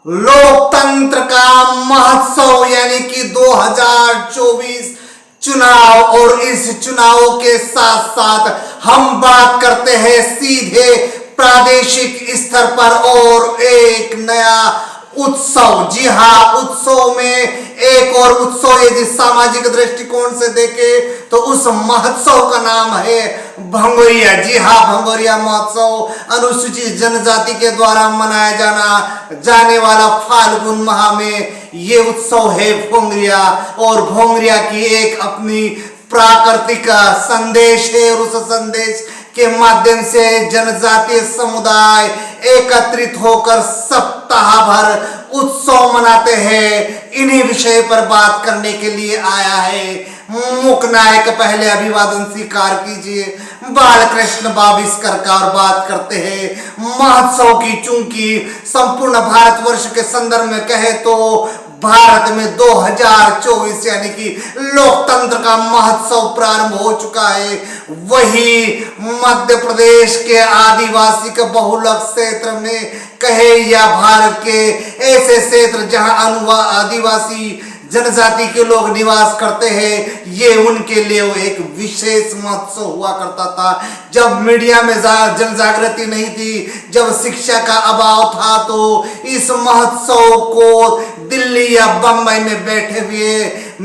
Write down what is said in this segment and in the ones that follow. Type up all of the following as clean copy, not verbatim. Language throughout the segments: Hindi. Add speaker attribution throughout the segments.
Speaker 1: लोकतंत्र का महोत्सव यानी कि 2024 चुनाव। और इस चुनाव के साथ साथ हम बात करते हैं सीधे प्रादेशिक स्तर पर और एक नया उत्सव। जी हाँ, उत्सव में एक और उत्सव यदि सामाजिक दृष्टिकोण से देखें तो उस महोत्सव का नाम है भंगोरिया। जी हाँ, भंगोरिया महोत्सव अनुसूचित जनजाति के द्वारा मनाया जाने वाला फाल्गुन माह में ये उत्सव है भोंगरिया। और भोंगरिया की एक अपनी प्राकृतिक संदेश है और उस संदेश के माध्यम से जनजातीय समुदाय एकत्रित होकर सप्ताह भर उत्सव मनाते हैं। इन्हीं विषय पर बात करने के लिए आया है मुख्य नायक। पहले अभिवादन स्वीकार कीजिए बालकृष्ण बाविस्कर का। और बात करते हैं महोत्सव की। चूंकि संपूर्ण भारतवर्ष के संदर्भ में कहे तो भारत में 2024 यानी कि लोकतंत्र का महोत्सव प्रारंभ हो चुका है। वही मध्य प्रदेश के आदिवासी के बहुलक क्षेत्र में कहे या भारत के ऐसे क्षेत्र जहां आदिवासी जनजाति के लोग निवास करते हैं, ये उनके लिए एक विशेष महोत्सव हुआ करता था। जब मीडिया में जन जागृति नहीं थी, जब शिक्षा का अभाव था, तो इस महोत्सव को दिल्ली या बम्बई में बैठे हुए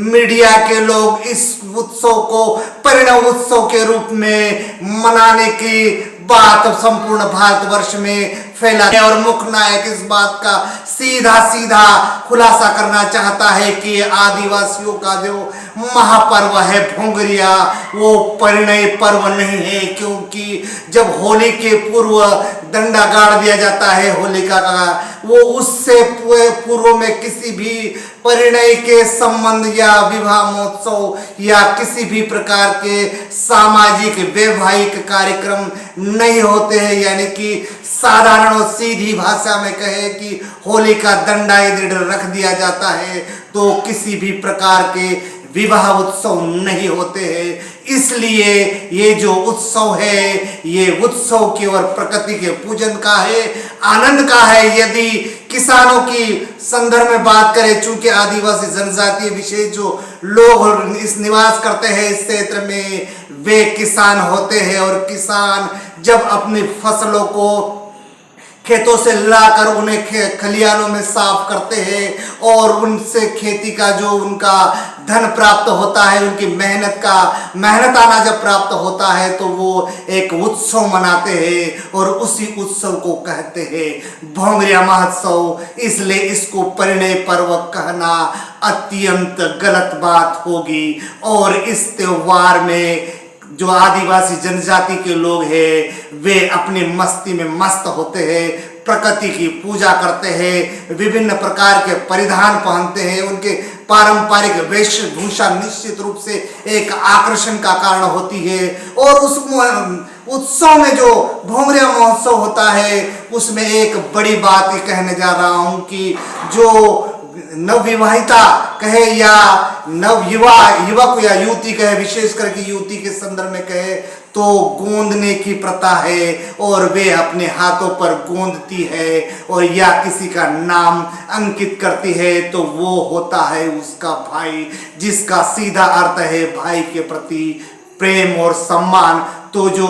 Speaker 1: मीडिया के लोग इस उत्सव को परिणय उत्सव के रूप में मनाने की बात संपूर्ण भारतवर्ष में फैला है। और मुख्य नायक इस बात का सीधा सीधा खुलासा करना चाहता है कि आदिवासियों का जो महापर्व है भोंगरिया वो परिणय पर्व नहीं है। क्योंकि जब होली के पूर्व डंडा गाड़ दिया जाता है होलिका का, वो उससे पूर्व में किसी भी परिणय के संबंध या विवाह महोत्सव या किसी भी प्रकार के सामाजिक वैवाहिक कार्यक्रम नहीं होते हैं। यानी कि साधारण और सीधी भाषा में कहे कि होली का डंडा यदि रख दिया जाता है तो किसी भी प्रकार के विवाह उत्सव नहीं होते हैं। इसलिए ये जो उत्सव है ये उत्सव केवल प्रकृति के पूजन का है, आनंद का है। यदि किसानों की संदर्भ में बात करें, चूंकि आदिवासी जनजातीय विशेष जो लोग इस निवास करते हैं इस क्षेत्र में, वे किसान होते हैं। और किसान जब अपनी फसलों को खेतों से लाकर उन्हें खलिहानों में साफ करते हैं और उनसे खेती का जो उनका धन प्राप्त होता है, उनकी मेहनत आना जब प्राप्त होता है तो वो एक उत्सव मनाते हैं और उसी उत्सव को कहते हैं भोंगरिया महोत्सव। इसलिए इसको परिणय पर्व कहना अत्यंत गलत बात होगी। और इस त्योहार में जो आदिवासी जनजाति के लोग हैं वे अपनी मस्ती में मस्त होते हैं, प्रकृति की पूजा करते हैं, विभिन्न प्रकार के परिधान पहनते हैं। उनके पारंपरिक वेशभूषा निश्चित रूप से एक आकर्षण का कारण होती है। और उस उत्सव में जो भोंगरिया महोत्सव होता है उसमें एक बड़ी बात कहने जा रहा हूं कि जो नवविवाहिता कहे या युवक या युवती कहे, विशेष करके युवती के संदर्भ में कहे तो गोंदने की प्रथा है और वे अपने हाथों पर गोंदती है और या किसी का नाम अंकित करती है तो वो होता है उसका भाई, जिसका सीधा अर्थ है भाई के प्रति प्रेम और सम्मान। तो जो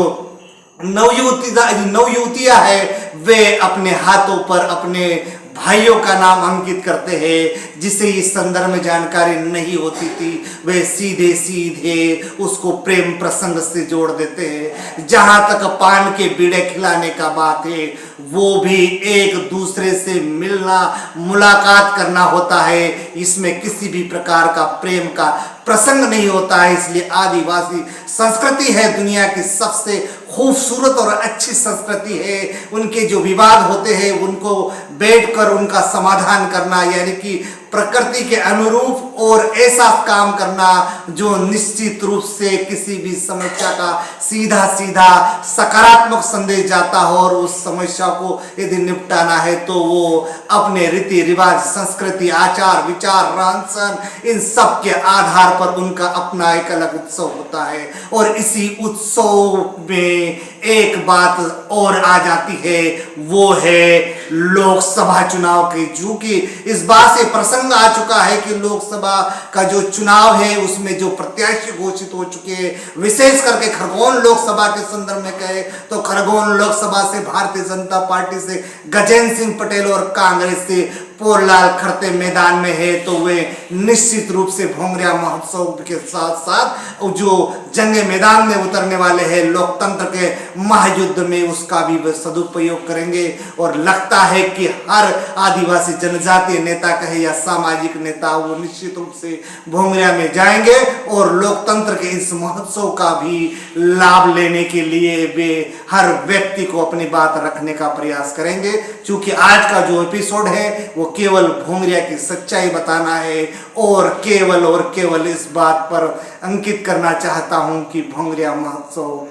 Speaker 1: नवयुवतियां है वे अपने हाथों पर अपने भाइयों का नाम अंकित करते हैं। जिसे इस संदर्भ में जानकारी नहीं होती थी वे सीधे सीधे उसको प्रेम प्रसंग से जोड़ देते हैं। जहां तक पान के बीड़े खिलाने का बात है वो भी एक दूसरे से मिलना मुलाकात करना होता है, इसमें किसी भी प्रकार का प्रेम का प्रसंग नहीं होता है। इसलिए आदिवासी संस्कृति है दुनिया की सबसे खूबसूरत और अच्छी संस्कृति है। उनके जो विवाद होते हैं उनको बैठकर उनका समाधान करना, यानी कि प्रकृति के अनुरूप और ऐसा काम करना जो निश्चित रूप से किसी भी समस्या का सीधा सीधा सकारात्मक संदेश जाता हो। और उस समस्या को यदि निपटाना है तो वो अपने रीति रिवाज, संस्कृति, आचार विचार, रहन सहन, इन सब के आधार पर उनका अपना एक अलग उत्सव होता है। और इसी उत्सव में एक बात और आ जाती है, वो है लोकसभा चुनाव की। चूंकि इस बात से प्रसंग आ चुका है कि लोकसभा का जो चुनाव है उसमें जो प्रत्याशी घोषित हो चुके हैं, विशेष करके खरगोन लोकसभा के संदर्भ में कहे तो खरगोन लोकसभा से भारतीय जनता पार्टी से गजेंद्र सिंह पटेल और कांग्रेस से पोरलाल खड़ते मैदान में है, तो वे निश्चित रूप से भोंगरिया महोत्सव के साथ साथ जो जंगे मैदान में उतरने वाले हैं लोकतंत्र के महायुद्ध में, उसका भी वे सदुपयोग करेंगे। और लगता है कि हर आदिवासी जनजातीय नेता कहे या सामाजिक नेता, वो निश्चित रूप से भोंगरिया में जाएंगे और लोकतंत्र के इस महोत्सव का भी लाभ लेने के लिए वे हर व्यक्ति को अपनी बात रखने का प्रयास करेंगे। क्योंकि आज का जो एपिसोड है वो केवल भोंगरिया की सच्चाई बताना है और केवल इस बात पर अंकित करना चाहता हूं कि भोंगरिया महोत्सव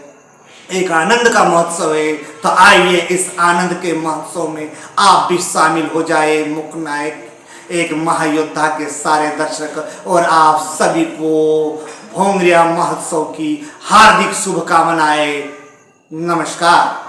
Speaker 1: एक आनंद का महोत्सव है। तो आइए इस आनंद के महोत्सव में आप भी शामिल हो जाए। मुख्य नायक एक महायोद्धा के सारे दर्शक और आप सभी को भोंगरिया महोत्सव की हार्दिक शुभकामनाएं। नमस्कार।